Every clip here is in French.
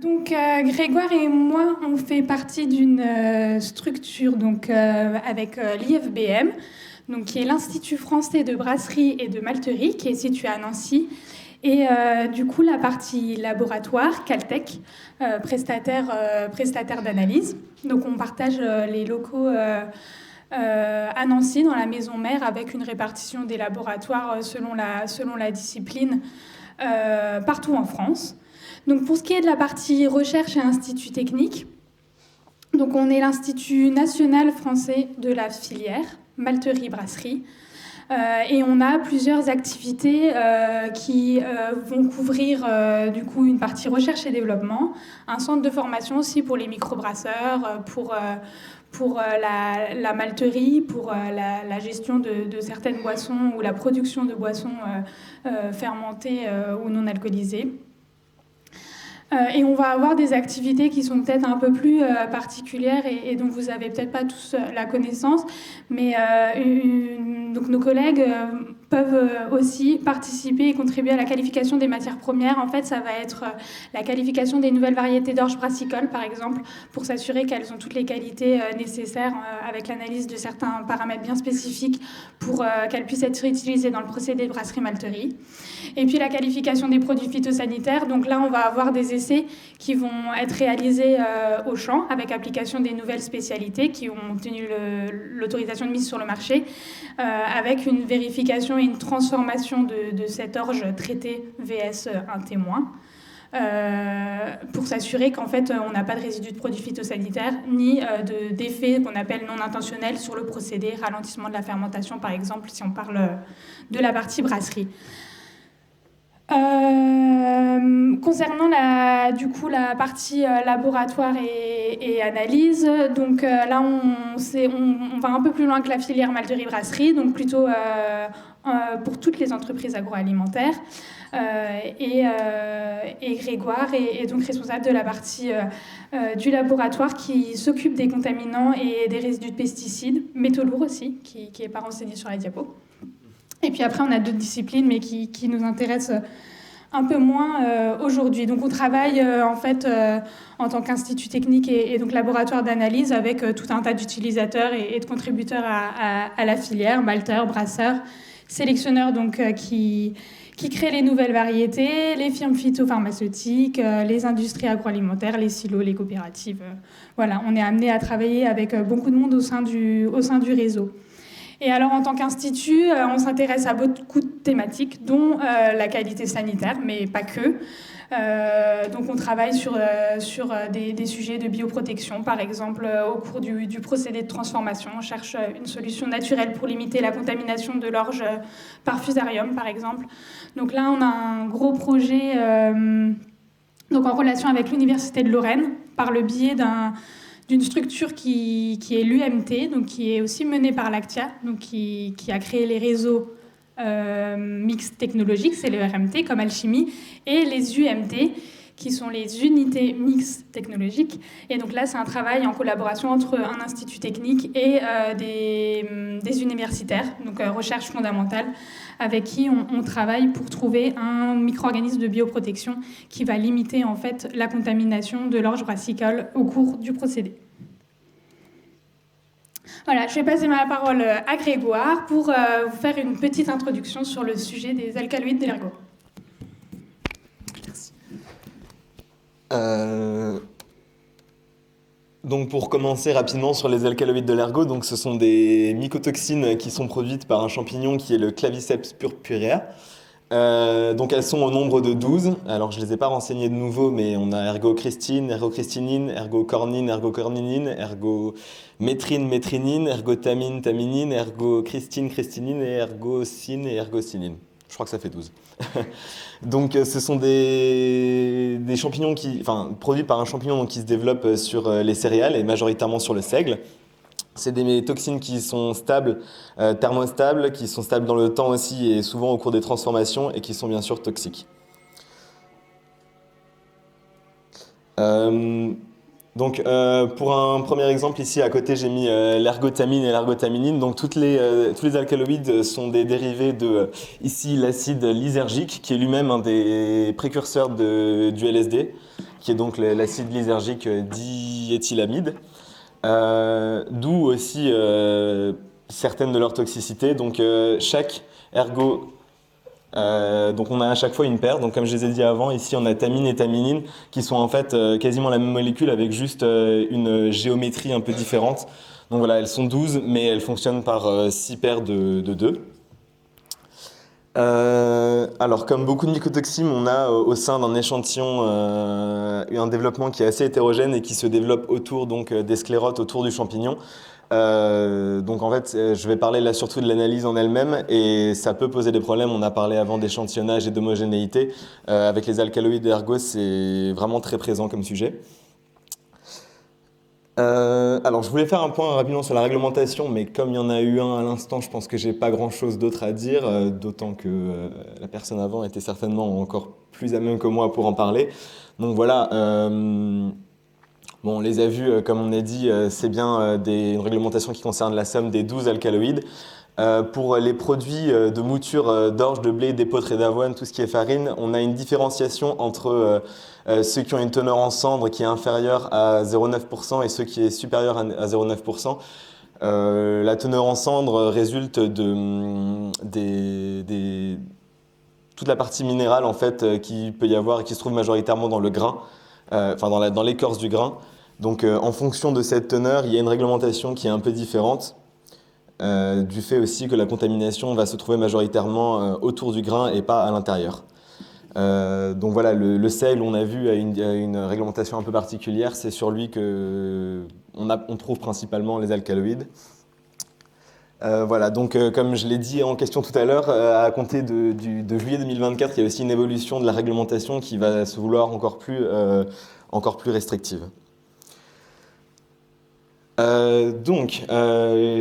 Donc Grégoire et moi, on fait partie d'une structure avec l'IFBM, donc, qui est l'Institut français de brasserie et de malterie, qui est situé à Nancy. Et du coup, la partie laboratoire, Caltech, prestataire d'analyse. Donc on partage les locaux à Nancy, dans la maison mère, avec une répartition des laboratoires selon la discipline partout en France. Donc pour ce qui est de la partie recherche et institut technique, donc on est l'Institut national français de la filière malterie-brasserie. Et on a plusieurs activités qui vont couvrir du coup une partie recherche et développement, un centre de formation aussi pour les microbrasseurs, pour la malterie, pour la gestion de certaines boissons ou la production de boissons fermentées ou non alcoolisées. Et on va avoir des activités qui sont peut-être un peu plus particulières et dont vous n'avez peut-être pas tous la connaissance, mais donc nos collègues peuvent aussi participer et contribuer à la qualification des matières premières. En fait, ça va être la qualification des nouvelles variétés d'orge brassicole, par exemple, pour s'assurer qu'elles ont toutes les qualités nécessaires avec l'analyse de certains paramètres bien spécifiques pour qu'elles puissent être utilisées dans le procédé de brasserie-malterie. Et puis la qualification des produits phytosanitaires. Donc là, on va avoir des essais qui vont être réalisés au champ avec application des nouvelles spécialités qui ont obtenu l'autorisation de mise sur le marché, avec une vérification et une transformation de cette orge traitée VS un témoin, pour s'assurer qu'en fait on n'a pas de résidus de produits phytosanitaires ni d'effets qu'on appelle non intentionnels sur le procédé, ralentissement de la fermentation par exemple, si on parle de la partie brasserie. Concernant la partie laboratoire et analyse, donc là on va un peu plus loin que la filière malterie-brasserie, donc plutôt pour toutes les entreprises agroalimentaires. Et Grégoire est donc responsable de la partie du laboratoire qui s'occupe des contaminants et des résidus de pesticides, métaux lourds aussi, qui n'est pas renseigné sur la diapo. Et puis après, on a d'autres disciplines, mais qui nous intéressent un peu moins aujourd'hui. Donc on travaille en fait en tant qu'institut technique et donc laboratoire d'analyse avec tout un tas d'utilisateurs et de contributeurs à la filière, malteurs, brasseurs, sélectionneurs donc, qui créent les nouvelles variétés, les firmes phytopharmaceutiques, les industries agroalimentaires, les silos, les coopératives. Voilà, on est amené à travailler avec beaucoup de monde au sein du réseau. Et alors, en tant qu'institut, on s'intéresse à beaucoup de thématiques, dont la qualité sanitaire, mais pas que. Donc, on travaille sur des sujets de bioprotection, par exemple, au cours du procédé de transformation. On cherche une solution naturelle pour limiter la contamination de l'orge par fusarium, par exemple. Donc là, on a un gros projet donc en relation avec l'Université de Lorraine, par le biais d'une structure qui est l'UMT, donc qui est aussi menée par l'Actia, donc qui a créé les réseaux mixtes technologiques, c'est le RMT comme Alchimie, et les UMT, qui sont les unités mixtes technologiques. Et donc là, c'est un travail en collaboration entre un institut technique et des universitaires, donc recherche fondamentale, avec qui on travaille pour trouver un micro-organisme de bioprotection qui va limiter en fait la contamination de l'orge brassicole au cours du procédé. Voilà, je vais passer ma parole à Grégoire pour vous faire une petite introduction sur le sujet des alcaloïdes de l'ergot. Merci. Donc pour commencer rapidement sur les alcaloïdes de l'ergot, donc ce sont des mycotoxines qui sont produites par un champignon qui est le Claviceps purpurea. Donc elles sont au nombre de 12. Alors je les ai pas renseignées de nouveau, mais on a ergochristine, ergocristinine, ergocornine, ergocorninine, ergométrine, métrinine, ergotamine, taminine, ergochristine, christinine et ergocine et ergocinine. Je crois que ça fait 12. Donc ce sont des champignons produits par un champignon qui se développe sur les céréales et majoritairement sur le seigle. C'est des toxines qui sont stables, thermostables, qui sont stables dans le temps aussi et souvent au cours des transformations et qui sont bien sûr toxiques. Donc pour un premier exemple ici à côté j'ai mis l'ergotamine et l'ergotaminine. Donc tous les alcaloïdes sont des dérivés de ici l'acide lysergique qui est lui-même un des précurseurs du LSD. qui est donc l'acide lysergique diéthylamide, d'où aussi certaines de leurs toxicités. Donc chaque ergot, donc on a à chaque fois une paire. Donc comme je les ai dit avant, ici on a thymine et thyminine qui sont en fait quasiment la même molécule avec juste une géométrie un peu différente. Donc voilà, elles sont 12, mais elles fonctionnent par 6 paires de 2. Alors, comme beaucoup de mycotoxines, on a au sein d'un échantillon un développement qui est assez hétérogène et qui se développe autour donc, des sclérotes, autour du champignon. Donc en fait, je vais parler là surtout de l'analyse en elle-même et ça peut poser des problèmes. On a parlé avant d'échantillonnage et d'homogénéité. Avec les alcaloïdes ergo, c'est vraiment très présent comme sujet. Alors, je voulais faire un point rapidement sur la réglementation, mais comme il y en a eu un à l'instant, je pense que j'ai pas grand-chose d'autre à dire, d'autant que la personne avant était certainement encore plus à même que moi pour en parler. Donc voilà, bon, on les a vus, comme on a dit, c'est bien une réglementation qui concerne la somme des 12 alcaloïdes. Pour les produits de mouture d'orge, de blé, d'épeautre et d'avoine, tout ce qui est farine, on a une différenciation entre ceux qui ont une teneur en cendre qui est inférieure à 0,9% et ceux qui est supérieure à 0,9%. La teneur en cendre résulte de toute la partie minérale en fait qu'il peut y avoir et qui se trouve majoritairement dans le grain, enfin dans l'écorce du grain. Donc en fonction de cette teneur, il y a une réglementation qui est un peu différente. Du fait aussi que la contamination va se trouver majoritairement autour du grain et pas à l'intérieur. Donc voilà, le sel, on a vu, a une réglementation un peu particulière. C'est sur lui qu'on trouve principalement les alcaloïdes. Voilà, donc comme je l'ai dit en question tout à l'heure, à compter de juillet 2024, il y a aussi une évolution de la réglementation qui va se vouloir encore plus restrictive.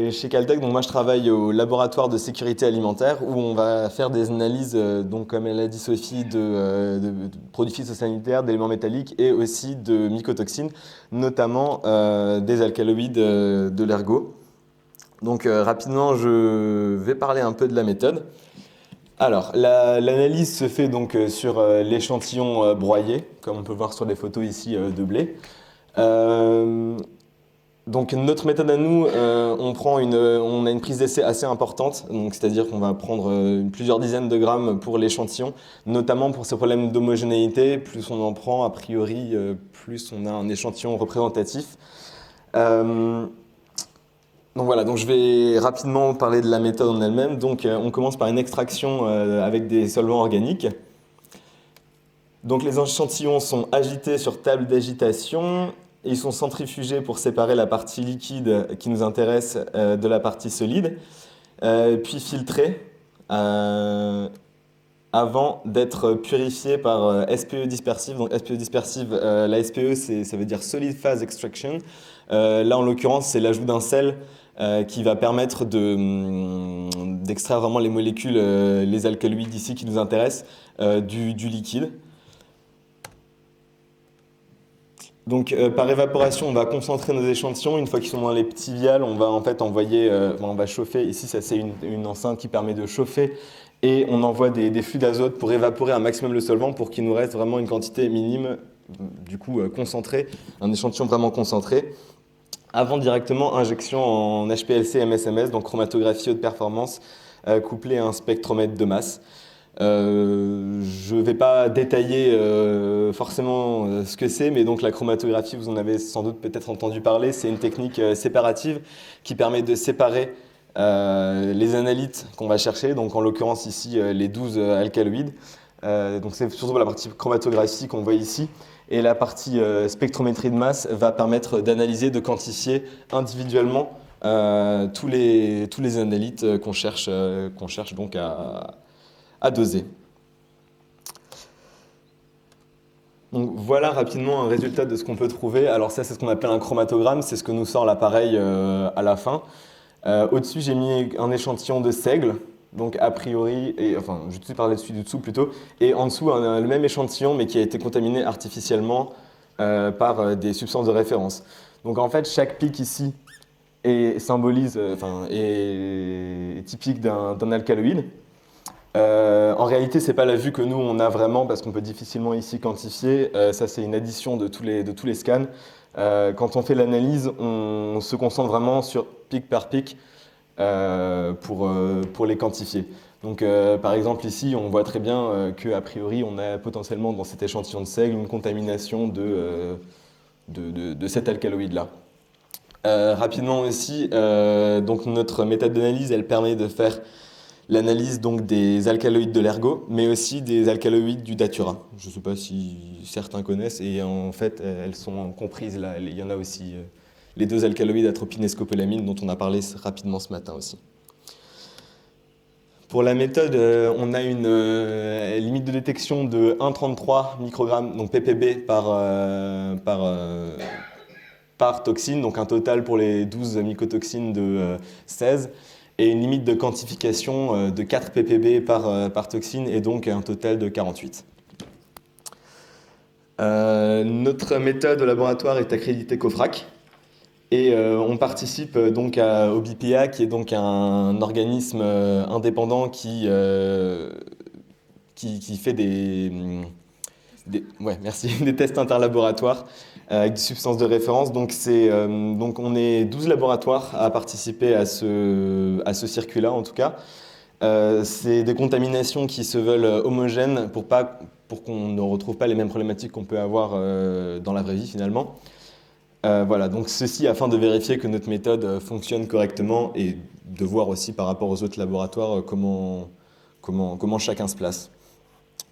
Chez Caltech, donc moi je travaille au laboratoire de sécurité alimentaire où on va faire des analyses, donc comme elle a dit Sophie, de produits phytosanitaires, d'éléments métalliques et aussi de mycotoxines, notamment des alcaloïdes de l'ergot. Donc rapidement, je vais parler un peu de la méthode. Alors, l'analyse se fait donc sur l'échantillon broyé, comme on peut voir sur les photos ici de blé. Donc notre méthode à nous, on a une prise d'essai assez importante, c'est-à-dire qu'on va prendre plusieurs dizaines de grammes pour l'échantillon, notamment pour ces problèmes d'homogénéité. Plus on en prend, a priori, plus on a un échantillon représentatif. Donc voilà, donc je vais rapidement parler de la méthode en elle-même. Donc on commence par une extraction avec des solvants organiques. Donc les échantillons sont agités sur table d'agitation. Ils sont centrifugés pour séparer la partie liquide qui nous intéresse de la partie solide, puis filtrés avant d'être purifiés par SPE dispersive. Donc SPE dispersive, la SPE ça veut dire Solid Phase Extraction. Là en l'occurrence c'est l'ajout d'un sel qui va permettre d'extraire vraiment les molécules, les alcaloïdes ici qui nous intéressent du liquide. Donc par évaporation, on va concentrer nos échantillons. Une fois qu'ils sont dans les petits vials, on va en fait envoyer, on va chauffer. Ici, ça c'est une enceinte qui permet de chauffer et on envoie des flux d'azote pour évaporer un maximum le solvant pour qu'il nous reste vraiment une quantité minime, du coup concentrée, un échantillon vraiment concentré. Avant directement injection en HPLC MSMS, donc chromatographie haute performance, couplée à un spectromètre de masse. Je ne vais pas détailler forcément ce que c'est, mais donc la chromatographie, vous en avez sans doute peut-être entendu parler, c'est une technique séparative qui permet de séparer les analytes qu'on va chercher, donc en l'occurrence ici les 12 alcaloïdes. Donc c'est surtout la partie chromatographie qu'on voit ici. Et la partie spectrométrie de masse va permettre d'analyser, de quantifier individuellement tous les analytes qu'on cherche donc à doser. Donc voilà rapidement un résultat de ce qu'on peut trouver. Alors ça c'est ce qu'on appelle un chromatogramme, c'est ce que nous sort l'appareil à la fin. Au-dessus j'ai mis un échantillon de seigle, donc a priori, je vais parler du dessous plutôt, et en dessous le même échantillon mais qui a été contaminé artificiellement par des substances de référence. Donc en fait chaque pic ici est typique d'un alcaloïde. En réalité, c'est pas la vue que nous on a vraiment parce qu'on peut difficilement ici quantifier. Ça, c'est une addition de tous les scans. Quand on fait l'analyse, on se concentre vraiment sur pic par pic pour les quantifier. Donc, par exemple, ici, on voit très bien qu'a priori, on a potentiellement dans cet échantillon de seigle une contamination de cet alcaloïde-là. Rapidement aussi, donc notre méthode d'analyse, elle permet de faire l'analyse donc des alcaloïdes de l'ergot, mais aussi des alcaloïdes du datura. Je ne sais pas si certains connaissent, et en fait, elles sont comprises là. Il y en a aussi les 2 alcaloïdes atropine et scopolamine, dont on a parlé rapidement ce matin aussi. Pour la méthode, on a une limite de détection de 1,33 microgrammes, donc ppb par toxine, donc un total pour les 12 mycotoxines de 16, et une limite de quantification de 4 ppb par toxine, et donc un total de 48. Notre méthode au laboratoire est accréditée COFRAC, et on participe donc au BPA, qui est donc un organisme indépendant qui fait des tests interlaboratoires avec des substances de référence. Donc on est 12 laboratoires à participer à ce circuit-là en tout cas. C'est des contaminations qui se veulent homogènes pour qu'on ne retrouve pas les mêmes problématiques qu'on peut avoir dans la vraie vie finalement. Voilà, donc ceci afin de vérifier que notre méthode fonctionne correctement et de voir aussi par rapport aux autres laboratoires comment chacun se place.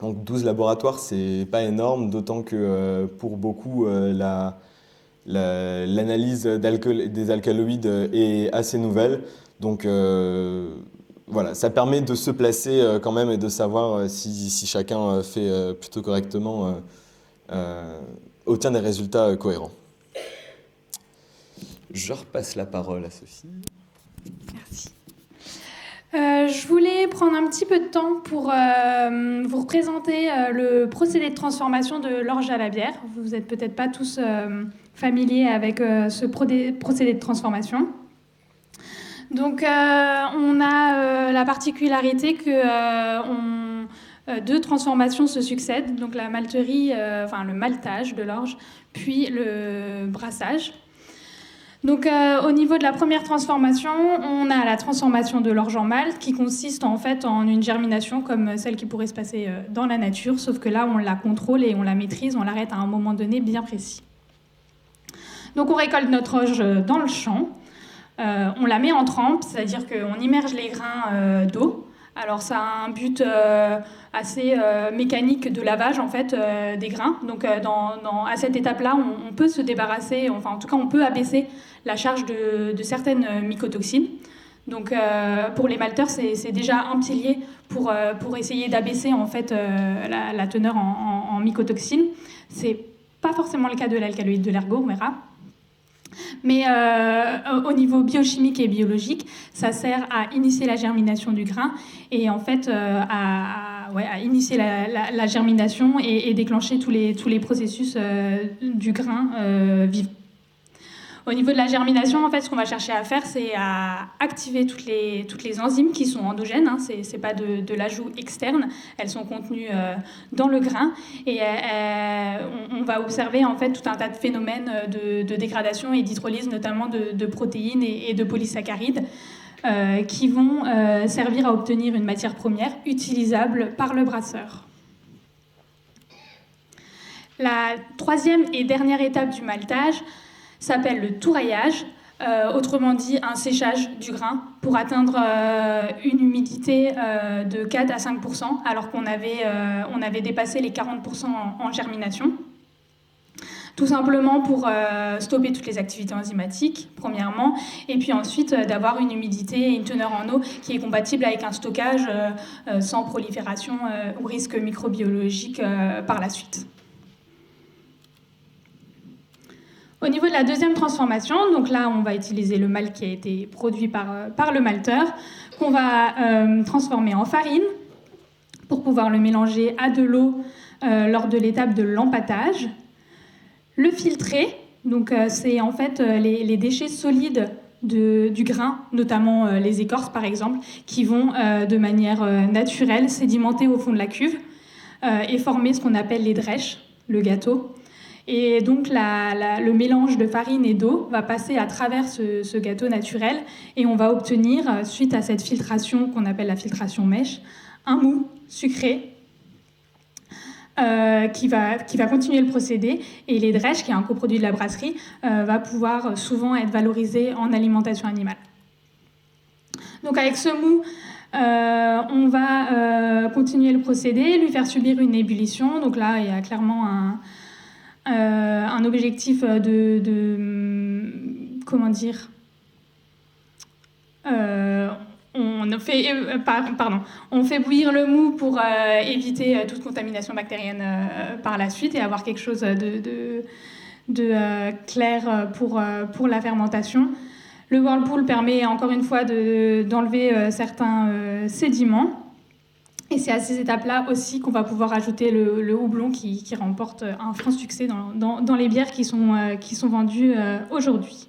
Donc 12 laboratoires, c'est pas énorme, d'autant que pour beaucoup, l'analyse des alcaloïdes est assez nouvelle. Donc voilà, ça permet de se placer quand même et de savoir si chacun fait plutôt correctement, obtient des résultats cohérents. Je repasse la parole à Sophie. Merci. Je voulais prendre un petit peu de temps pour vous représenter le procédé de transformation de l'orge à la bière. Vous n'êtes peut-être pas tous familiers avec ce procédé de transformation. Donc, on a la particularité que deux transformations se succèdent. Donc, la malterie, le maltage de l'orge, puis le brassage. Donc, au niveau de la première transformation, on a la transformation de l'orge en malt qui consiste en fait en une germination comme celle qui pourrait se passer dans la nature, sauf que là, on la contrôle et on la maîtrise, on l'arrête à un moment donné bien précis. Donc, on récolte notre orge dans le champ, on la met en trempe, c'est-à-dire qu'on immerge les grains d'eau. Alors, ça a un but assez mécanique de lavage en fait des grains. Donc, à cette étape-là, on peut se débarrasser, enfin en tout cas, on peut abaisser la charge de certaines mycotoxines. Donc, pour les malteurs, c'est déjà un pilier pour essayer d'abaisser en fait la teneur en mycotoxines. C'est pas forcément le cas de l'alcaloïde de l'ergot, on verra. Mais au niveau biochimique et biologique, ça sert à initier la germination du grain et en fait à initier la germination et déclencher tous les processus du grain vivant. Au niveau de la germination, en fait, ce qu'on va chercher à faire, c'est à activer toutes les enzymes qui sont endogènes. Hein, c'est pas de l'ajout externe. Elles sont contenues dans le grain. Et on va observer en fait tout un tas de phénomènes de dégradation et d'hydrolyse, notamment de protéines et de polysaccharides, qui vont servir à obtenir une matière première utilisable par le brasseur. La troisième et dernière étape du maltage s'appelle le touraillage, autrement dit un séchage du grain pour atteindre une humidité de 4 à 5%, alors qu'on avait dépassé les 40% en germination. Tout simplement pour stopper toutes les activités enzymatiques, premièrement, et puis ensuite d'avoir une humidité et une teneur en eau qui est compatible avec un stockage sans prolifération ou risque microbiologique par la suite. Au niveau de la deuxième transformation, donc là on va utiliser le malt qui a été produit par le malteur, qu'on va transformer en farine pour pouvoir le mélanger à de l'eau lors de l'étape de l'empâtage. Le filtrer, donc c'est en fait les déchets solides du grain, notamment les écorces par exemple, qui vont de manière naturelle sédimenter au fond de la cuve et former ce qu'on appelle les drèches, le gâteau. Et donc le mélange de farine et d'eau va passer à travers ce gâteau naturel et on va obtenir, suite à cette filtration qu'on appelle la filtration mèche, un mou sucré qui va continuer le procédé. Et les drèches, qui est un coproduit de la brasserie, va pouvoir souvent être valorisé en alimentation animale. Donc avec ce mou, on va continuer le procédé, lui faire subir une ébullition. Donc là, il y a clairement un objectif comment dire, on fait bouillir le mou pour éviter toute contamination bactérienne par la suite et avoir quelque chose de clair pour la fermentation. Le whirlpool permet encore une fois d'enlever certains sédiments. Et c'est à ces étapes-là aussi qu'on va pouvoir ajouter le houblon qui remporte un franc succès dans les bières qui sont vendues aujourd'hui.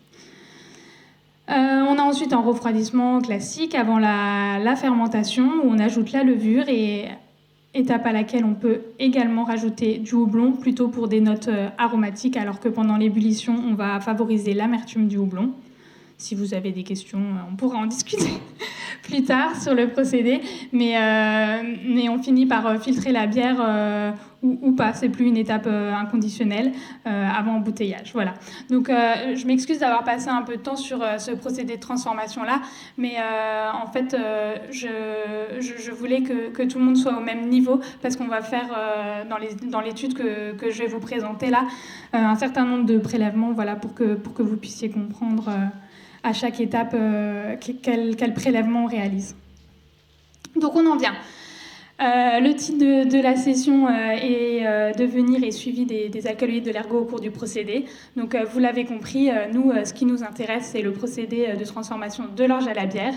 On a ensuite un refroidissement classique avant la fermentation où on ajoute la levure et étape à laquelle on peut également rajouter du houblon plutôt pour des notes aromatiques alors que pendant l'ébullition on va favoriser l'amertume du houblon. Si vous avez des questions, on pourra en discuter plus tard sur le procédé. Mais on finit par filtrer la bière ou pas. C'est plus une étape inconditionnelle avant embouteillage. Voilà. Donc, je m'excuse d'avoir passé un peu de temps sur ce procédé de transformation-là. Mais en fait, je voulais que tout le monde soit au même niveau parce qu'on va faire, dans l'étude que je vais vous présenter là, un certain nombre de prélèvements voilà, pour que vous puissiez comprendre à chaque étape quel prélèvement on réalise. Donc on en vient. Le titre de la session est devenir et suivi des alcaloïdes de l'ergot au cours du procédé. Donc vous l'avez compris, nous, ce qui nous intéresse, c'est le procédé de transformation de l'orge à la bière.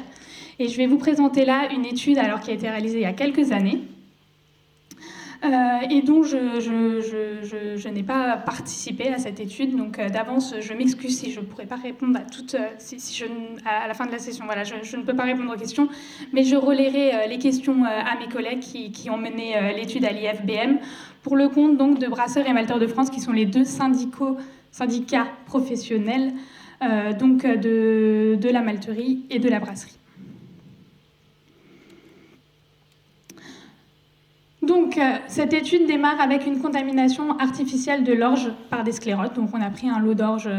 Et je vais vous présenter là une étude qui a été réalisée il y a quelques années. Et dont je n'ai pas participé à cette étude, donc d'avance je m'excuse si je ne pourrais pas répondre à toutes, à la fin de la session, voilà, je ne peux pas répondre aux questions, mais je relayerai les questions à mes collègues qui ont mené l'étude à l'IFBM pour le compte donc de Brasseurs et Malteurs de France, qui sont les deux syndicats professionnels donc de la malterie et de la brasserie. Donc, cette étude démarre avec une contamination artificielle de l'orge par des sclérotes. Donc, on a pris un lot d'orge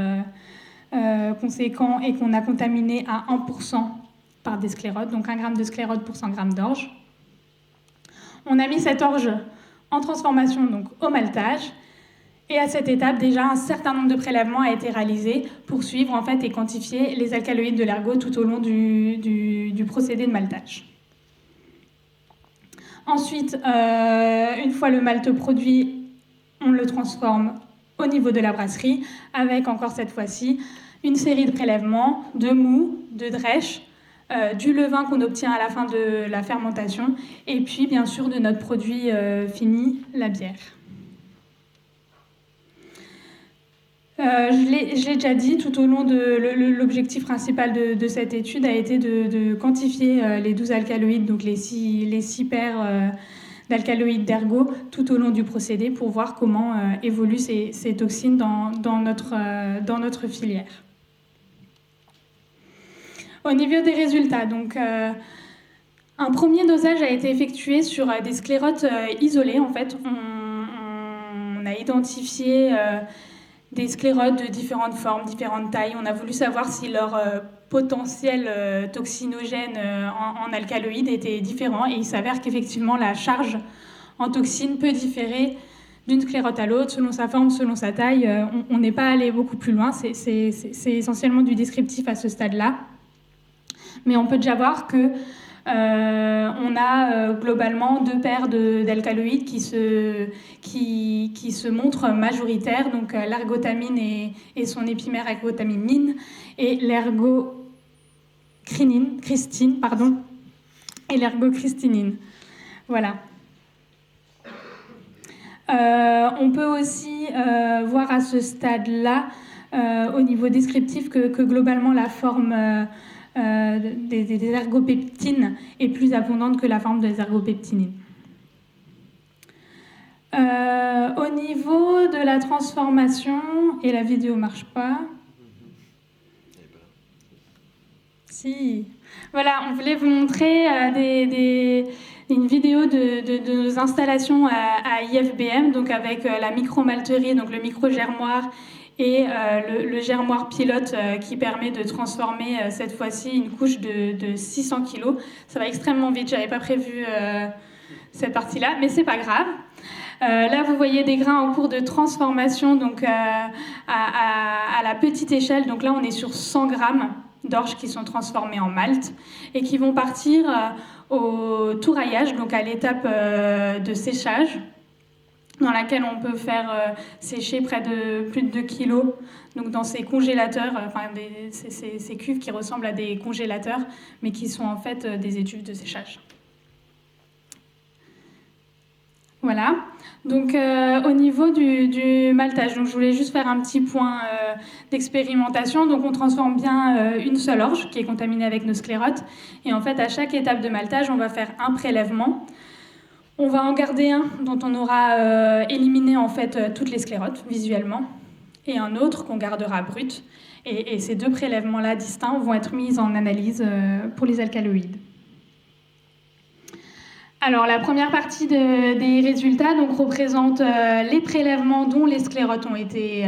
conséquent et qu'on a contaminé à 1% par des sclérotes, donc 1 gramme de sclérote pour 100 grammes d'orge. On a mis cette orge en transformation donc, au maltage. Et à cette étape, déjà, un certain nombre de prélèvements a été réalisé pour suivre en fait, et quantifier les alcaloïdes de l'ergot tout au long du procédé de maltage. Ensuite, une fois le malt produit, on le transforme au niveau de la brasserie avec encore cette fois-ci une série de prélèvements, de mou, de drèche, du levain qu'on obtient à la fin de la fermentation et puis bien sûr de notre produit fini, la bière. Je l'ai déjà dit, tout au long de l'objectif principal de cette étude a été de quantifier les 12 alcaloïdes, donc les 6 paires d'alcaloïdes d'ergot tout au long du procédé pour voir comment évoluent ces toxines dans notre filière. Au niveau des résultats, donc, un premier dosage a été effectué sur des sclérotes isolées. En fait, on a identifié des sclérotes de différentes formes, différentes tailles. On a voulu savoir si leur potentiel toxinogène en alcaloïdes était différent. Et il s'avère qu'effectivement, la charge en toxines peut différer d'une sclérote à l'autre, selon sa forme, selon sa taille. On n'est pas allé beaucoup plus loin. C'est essentiellement du descriptif à ce stade-là. Mais on peut déjà voir que on a globalement 2 paires d'alcaloïdes qui se montrent majoritaires, donc l'ergotamine et son épimère ergotaminine, et l'ergocristine, et l'ergocristinine. Voilà. On peut aussi voir à ce stade-là au niveau descriptif que globalement la forme des ergopeptines est plus abondante que la forme des ergopeptinines. Au niveau de la transformation, et la vidéo marche pas. Si. Voilà, on voulait vous montrer une vidéo de nos installations à IFBM, donc avec la micro-malterie, donc le micro-germoir et le germoir pilote qui permet de transformer cette fois-ci une couche de 600 kg. Ça va extrêmement vite, j'avais pas prévu cette partie-là, mais c'est pas grave. Là, vous voyez des grains en cours de transformation donc, à la petite échelle. Donc là, on est sur 100 grammes d'orge qui sont transformés en malt et qui vont partir au touraillage, donc à l'étape de séchage, dans laquelle on peut faire sécher près de plus de 2 kilos, donc dans ces congélateurs, ces cuves qui ressemblent à des congélateurs, mais qui sont en fait des étuves de séchage. Voilà, donc au niveau du maltage, donc je voulais juste faire un petit point d'expérimentation. Donc on transforme bien une seule orge qui est contaminée avec nos sclérotes. Et en fait, à chaque étape de maltage, on va faire un prélèvement. On va en garder un dont on aura éliminé en fait toutes les sclérotes visuellement, et un autre qu'on gardera brut. Et ces deux prélèvements-là distincts vont être mis en analyse pour les alcaloïdes. Alors, la première partie des résultats donc, représente les prélèvements dont les sclérotes ont été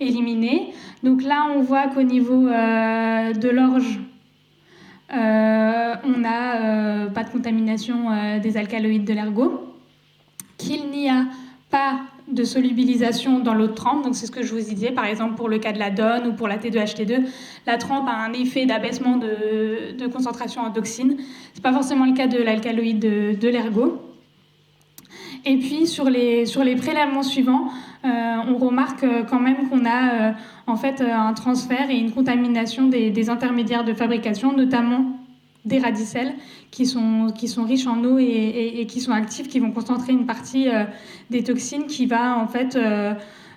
éliminées. Donc là, on voit qu'au niveau de l'orge, on n'a pas de contamination des alcaloïdes de l'ergot, qu'il n'y a pas de solubilisation dans l'eau de trempe. Donc c'est ce que je vous disais, par exemple pour le cas de la DON ou pour la T2HT2, la trempe a un effet d'abaissement de concentration en toxines. Ce n'est pas forcément le cas de l'alcaloïde de l'ergot. Et puis sur les prélèvements suivants, on remarque quand même qu'on a en fait un transfert et une contamination des intermédiaires de fabrication, notamment des radicelles qui sont riches en eau et qui sont actifs, qui vont concentrer une partie des toxines qui va en fait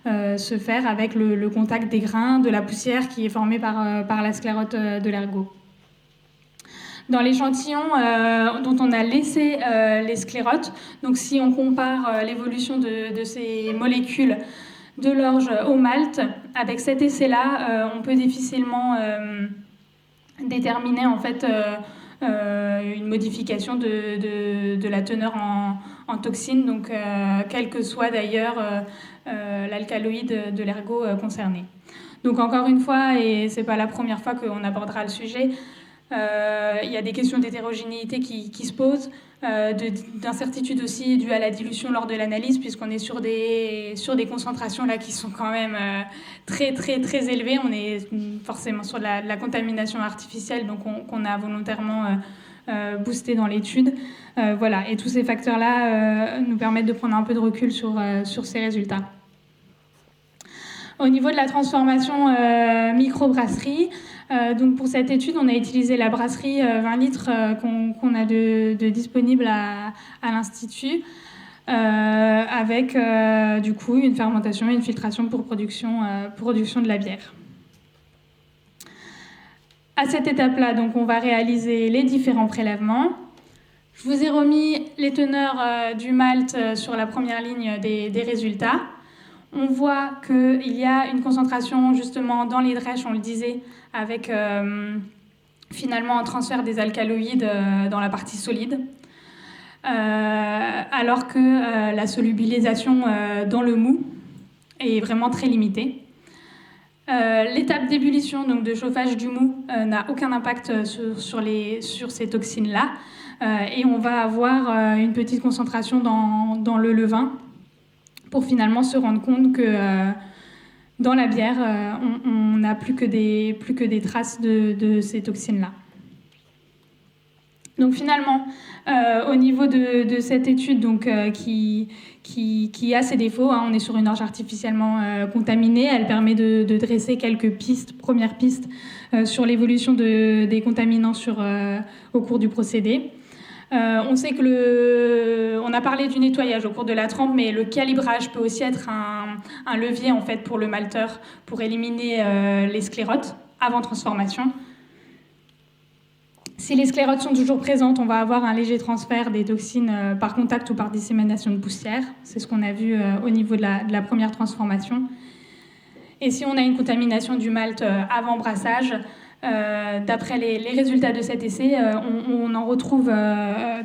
se faire avec le contact des grains, de la poussière qui est formée par la sclérote de l'ergot. Dans l'échantillon dont on a laissé les sclérotes, donc si on compare l'évolution de ces molécules de l'orge au malt, avec cet essai-là, on peut difficilement déterminer en fait une modification de la teneur en toxines, donc quel que soit d'ailleurs l'alcaloïde de l'ergot concerné. Donc encore une fois, et c'est pas la première fois qu'on abordera le sujet, il y a des questions d'hétérogénéité qui se posent, d'incertitude aussi due à la dilution lors de l'analyse, puisqu'on est sur des concentrations là qui sont quand même très très très élevées. On est forcément sur de la contamination artificielle, donc qu'on a volontairement boosté dans l'étude. Voilà, et tous ces facteurs-là nous permettent de prendre un peu de recul sur ces résultats. Au niveau de la transformation microbrasserie, donc pour cette étude, on a utilisé la brasserie 20 litres qu'on a de disponible à l'Institut, avec du coup une fermentation et une filtration pour production de la bière. À cette étape-là, donc, on va réaliser les différents prélèvements. Je vous ai remis les teneurs du malt sur la première ligne des résultats. On voit qu'il y a une concentration justement dans les drèches, on le disait, avec finalement un transfert des alcaloïdes dans la partie solide, alors que la solubilisation dans le mou est vraiment très limitée. L'étape d'ébullition, donc de chauffage du mou, n'a aucun impact sur ces toxines-là, et on va avoir une petite concentration dans le levain, pour finalement se rendre compte que dans la bière, on n'a plus que des traces de ces toxines-là. Donc finalement, au niveau de cette étude donc, qui a ses défauts, hein, on est sur une orge artificiellement contaminée, elle permet de dresser quelques premières pistes sur l'évolution des contaminants au cours du procédé. On sait que on a parlé du nettoyage au cours de la trempe, mais le calibrage peut aussi être un levier en fait pour le malteur pour éliminer les sclérotes avant transformation. Si les sclérotes sont toujours présentes, on va avoir un léger transfert des toxines par contact ou par dissémination de poussière. C'est ce qu'on a vu au niveau de la première transformation. Et si on a une contamination du malt avant brassage, d'après les résultats de cet essai, on en retrouve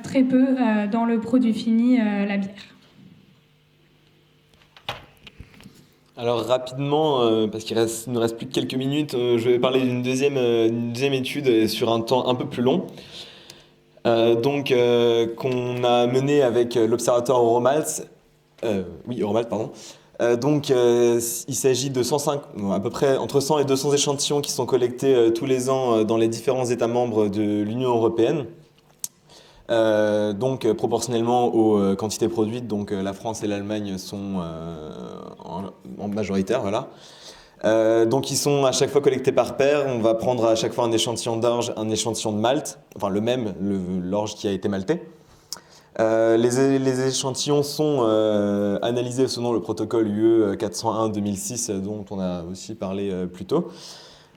très peu dans le produit fini, la bière. Alors rapidement, parce qu'il ne reste plus que quelques minutes, je vais parler d'une deuxième étude sur un temps un peu plus long. Qu'on a mené avec l'Observatoire Euromalt. Euromalt, pardon. Il s'agit de à peu près entre 100 et 200 échantillons qui sont collectés tous les ans dans les différents États membres de l'Union européenne. Proportionnellement aux quantités produites, la France et l'Allemagne sont en majoritaire, voilà. Ils sont à chaque fois collectés par paire. On va prendre à chaque fois un échantillon d'orge, un échantillon de malt, enfin l'orge qui a été malté. Les échantillons sont analysés selon le protocole UE 401-2006 dont on a aussi parlé plus tôt.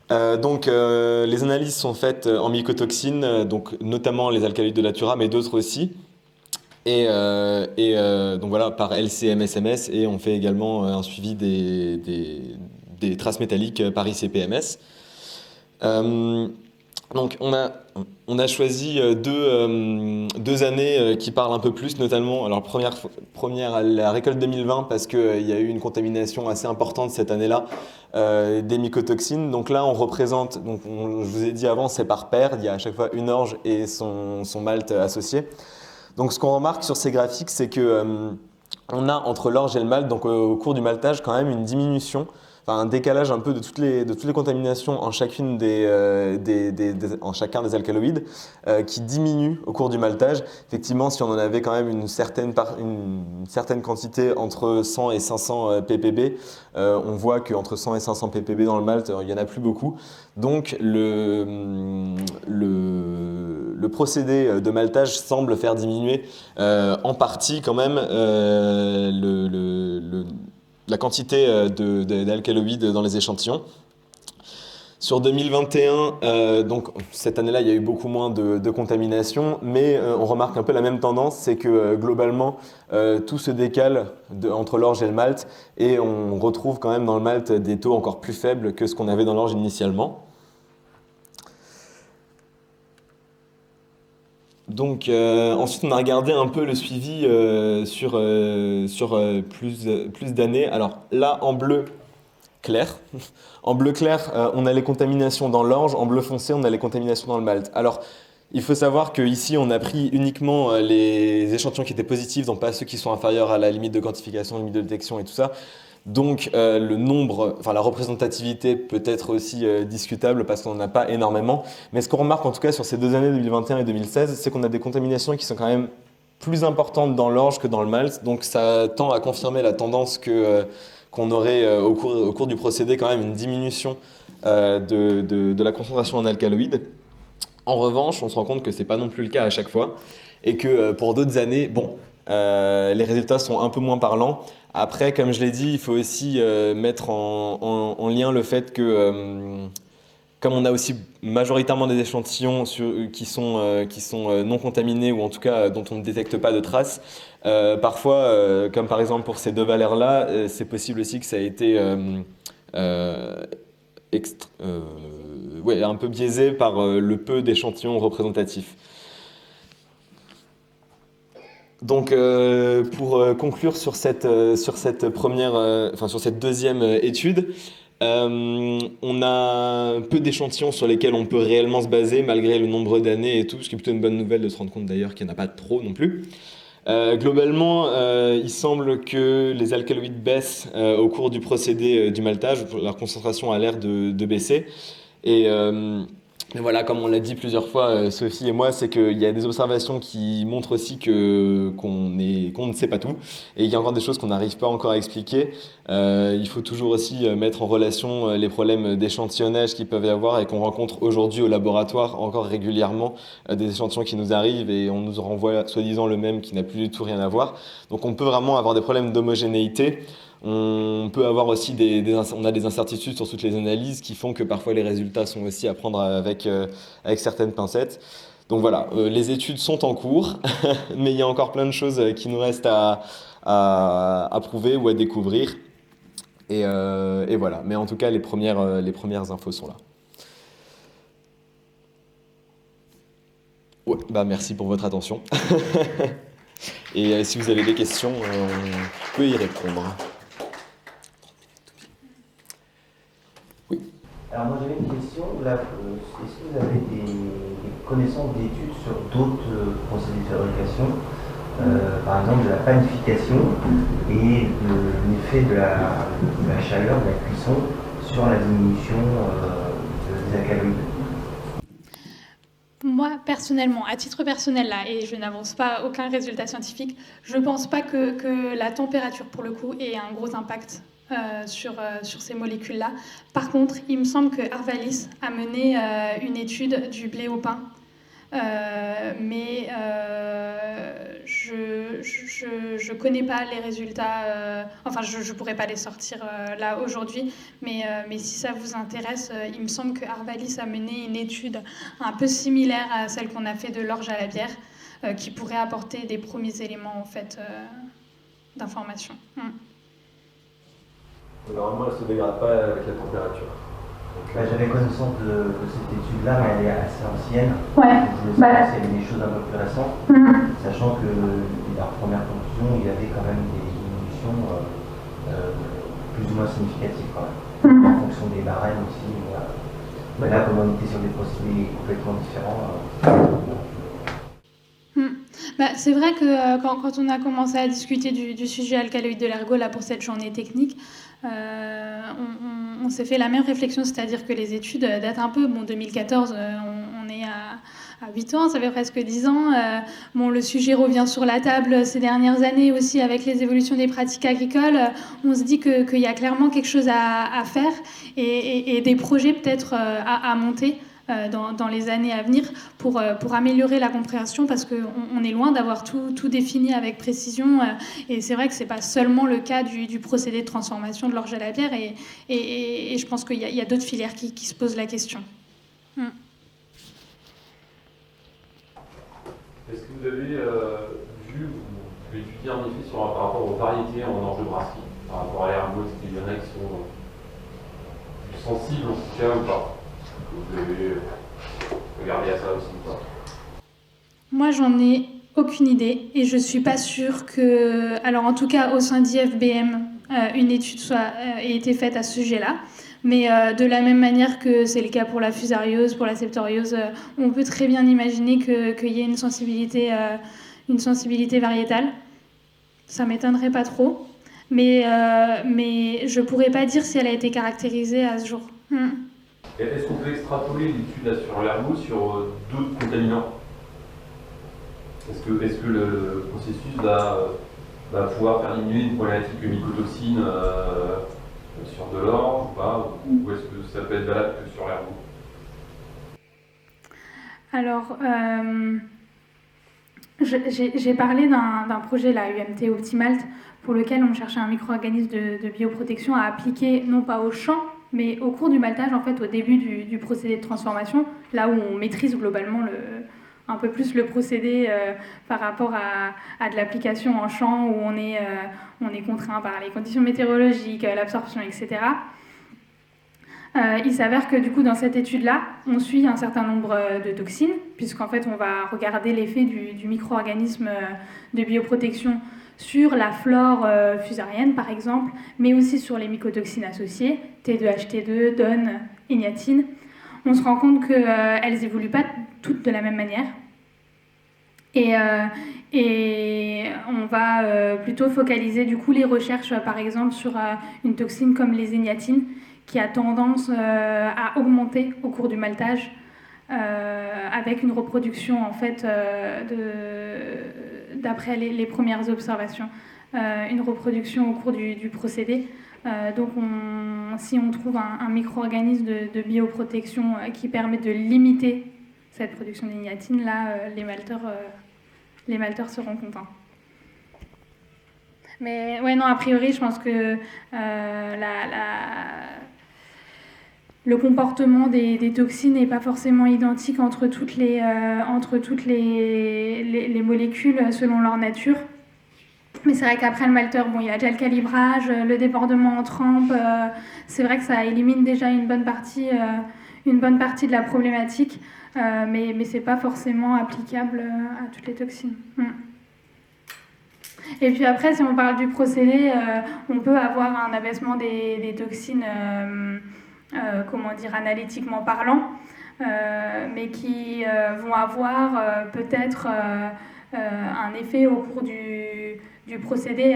Les analyses sont faites en mycotoxines, notamment les alcaloïdes de Natura, mais d'autres aussi. Par LC-MS-MS, et on fait également un suivi des traces métalliques par ICP-MS. On a choisi deux années qui parlent un peu plus, notamment, alors première la récolte 2020, parce qu'il y a eu une contamination assez importante cette année-là des mycotoxines. Donc là, on représente, je vous ai dit avant, c'est par paire, il y a à chaque fois une orge et son malt associé. Donc ce qu'on remarque sur ces graphiques, c'est que on a entre l'orge et le malt, au cours du maltage, quand même une diminution, un décalage un peu de toutes les contaminations en chacun des alcaloïdes qui diminue au cours du maltage. Effectivement, si on en avait quand même une certaine quantité entre 100 et 500 ppb, on voit qu'entre 100 et 500 ppb dans le malt, il n'y en a plus beaucoup. Donc le procédé de maltage semble faire diminuer en partie quand même la quantité d'alcaloïdes dans les échantillons. Sur 2021, cette année-là, il y a eu beaucoup moins de contamination, mais on remarque un peu la même tendance, c'est que globalement, tout se décale entre l'orge et le malt, et on retrouve quand même dans le malt des taux encore plus faibles que ce qu'on avait dans l'orge initialement. Ensuite, on a regardé un peu le suivi sur plus d'années. Alors là, en bleu clair, on a les contaminations dans l'orge. En bleu foncé, on a les contaminations dans le malt. Alors, il faut savoir qu'ici, on a pris uniquement les échantillons qui étaient positifs, donc pas ceux qui sont inférieurs à la limite de quantification, limite de détection et tout ça. Donc le nombre, la représentativité peut être aussi discutable parce qu'on n'en a pas énormément. Mais ce qu'on remarque en tout cas sur ces 2 années 2021 et 2016, c'est qu'on a des contaminations qui sont quand même plus importantes dans l'orge que dans le malt. Donc ça tend à confirmer la tendance qu'on aurait au cours du procédé quand même une diminution de la concentration en alcaloïdes. En revanche, on se rend compte que c'est pas non plus le cas à chaque fois et que pour d'autres années, les résultats sont un peu moins parlants. Après, comme je l'ai dit, il faut aussi mettre en lien le fait que, comme on a aussi majoritairement des échantillons qui sont non contaminés ou en tout cas dont on ne détecte pas de traces, parfois, comme par exemple pour ces deux valeurs-là, c'est possible aussi que ça a été un peu biaisé par le peu d'échantillons représentatifs. Donc, pour conclure sur cette deuxième étude, on a peu d'échantillons sur lesquels on peut réellement se baser malgré le nombre d'années et tout, ce qui est plutôt une bonne nouvelle de se rendre compte d'ailleurs qu'il n'y en a pas trop non plus. Globalement, il semble que les alcaloïdes baissent au cours du procédé du maltage, leur concentration a l'air de baisser. Et Mais voilà, comme on l'a dit plusieurs fois, Sophie et moi, c'est qu'il y a des observations qui montrent aussi qu'on ne sait pas tout et il y a encore des choses qu'on n'arrive pas encore à expliquer. Il faut toujours aussi mettre en relation les problèmes d'échantillonnage qu'ils peuvent y avoir et qu'on rencontre aujourd'hui au laboratoire encore régulièrement, des échantillons qui nous arrivent et on nous renvoie soi-disant le même qui n'a plus du tout rien à voir. Donc on peut vraiment avoir des problèmes d'homogénéité. On peut avoir aussi on a des incertitudes sur toutes les analyses qui font que parfois les résultats sont aussi à prendre avec certaines pincettes. Donc voilà, les études sont en cours, mais il y a encore plein de choses qui nous restent à prouver ou à découvrir. Et voilà, mais en tout cas, les premières infos sont là. Ouais, bah merci pour votre attention. Et si vous avez des questions, on peut y répondre. Alors moi j'avais une question, là, est-ce que vous avez des connaissances d'études sur d'autres procédés de fabrication, par exemple de la panification et de l'effet de la chaleur, de la cuisson sur la diminution des alcaloïdes? Moi, personnellement, à titre personnel, là, et je n'avance pas aucun résultat scientifique, je ne pense pas que la température, pour le coup, ait un gros impact sur ces molécules-là. Par contre, il me semble que Arvalis a mené une étude du blé au pain, mais je ne connais pas les résultats, enfin je ne pourrais pas les sortir là aujourd'hui, mais si ça vous intéresse, il me semble que Arvalis a mené une étude un peu similaire à celle qu'on a fait de l'orge à la bière, qui pourrait apporter des premiers éléments en fait, d'information. Normalement, elle ne se dégrade pas avec la température. J'avais connaissance de cette étude-là, mais elle est assez ancienne. Ouais. Je voulais savoir s'il y avait des choses un peu plus récentes, sachant que leur première conclusion, il y avait quand même des diminutions plus ou moins significatives quand même, en fonction des barèmes aussi. Voilà. Mais là, comme on était sur des procédés complètement différents. C'est vrai que quand on a commencé à discuter du sujet alcaloïde de l'ergot là, pour cette journée technique, on s'est fait la même réflexion, c'est-à-dire que les études datent un peu. Bon, 2014, on est à 8 ans, ça fait presque 10 ans. Le sujet revient sur la table ces dernières années aussi avec les évolutions des pratiques agricoles. On se dit qu'il y a clairement quelque chose à faire et des projets peut-être à monter dans les années à venir pour améliorer la compréhension, parce qu'on est loin d'avoir tout défini avec précision, et c'est vrai que c'est pas seulement le cas du procédé de transformation de l'orge à la bière, et je pense qu'il y a d'autres filières qui se posent la question. Est-ce que vous avez vu ou étudié en effet par rapport aux variétés en orge de brasserie, par rapport à l'ergot, est-ce qu'il y en a qui sont plus sensibles en tout cas ou pas? Vous avez regardé à ça aussi ou pas? Moi, j'en ai aucune idée et je suis pas sûre que... Alors, en tout cas, au sein d'IFBM, une étude ait été faite à ce sujet-là. Mais de la même manière que c'est le cas pour la fusariose, pour la septoriose, on peut très bien imaginer qu'il y ait une sensibilité variétale. Ça m'étonnerait pas trop. Mais je pourrais pas dire si elle a été caractérisée à ce jour. Est-ce qu'on peut extrapoler l'étude sur l'ergot sur d'autres contaminants? Est-ce que le processus va pouvoir faire diminuer une problématique de mycotoxine sur de l'orge ou pas? Ou est-ce que ça peut être valable que sur l'ergot? Alors, j'ai parlé d'un projet, la UMT Optimalt, pour lequel on cherchait un micro-organisme de bioprotection à appliquer non pas au champ, mais au cours du maltage, en fait, au début du procédé de transformation, là où on maîtrise globalement un peu plus le procédé par rapport à de l'application en champ, où on est contraint par les conditions météorologiques, l'absorption, etc. Il s'avère que du coup, dans cette étude-là, on suit un certain nombre de toxines, puisqu'en fait, on va regarder l'effet du micro-organisme de bioprotection sur la flore fusarienne, par exemple, mais aussi sur les mycotoxines associées, T2H, DON, égnatine. On se rend compte qu'elles n'évoluent pas toutes de la même manière. Et on va plutôt focaliser du coup les recherches, par exemple, sur une toxine comme les égnatines, qui a tendance à augmenter au cours du maltage avec une reproduction en fait d'après les premières observations, une reproduction au cours du procédé. Donc si on trouve un micro-organisme de bioprotection qui permet de limiter cette production d'ignatine, là les malteurs seront contents. Mais ouais, non, a priori, je pense que le comportement des toxines n'est pas forcément identique entre toutes les molécules selon leur nature. Mais c'est vrai qu'après le malteur, bon, il y a déjà le calibrage, le débordement en trempe. C'est vrai que ça élimine déjà une bonne partie de la problématique, mais c'est pas forcément applicable à toutes les toxines. Et puis après, si on parle du procédé, on peut avoir un abaissement des toxines, analytiquement parlant, mais qui vont avoir peut-être un effet au cours du procédé,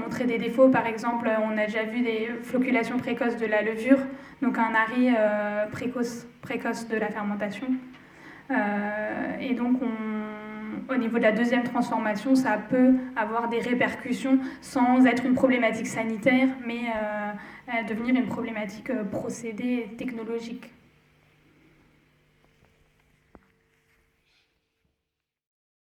montrer des défauts. Par exemple, on a déjà vu des flocculations précoces de la levure, donc un arrêt précoce de la fermentation. Et donc, au niveau de la deuxième transformation, ça peut avoir des répercussions sans être une problématique sanitaire, mais devenir une problématique procédé technologique.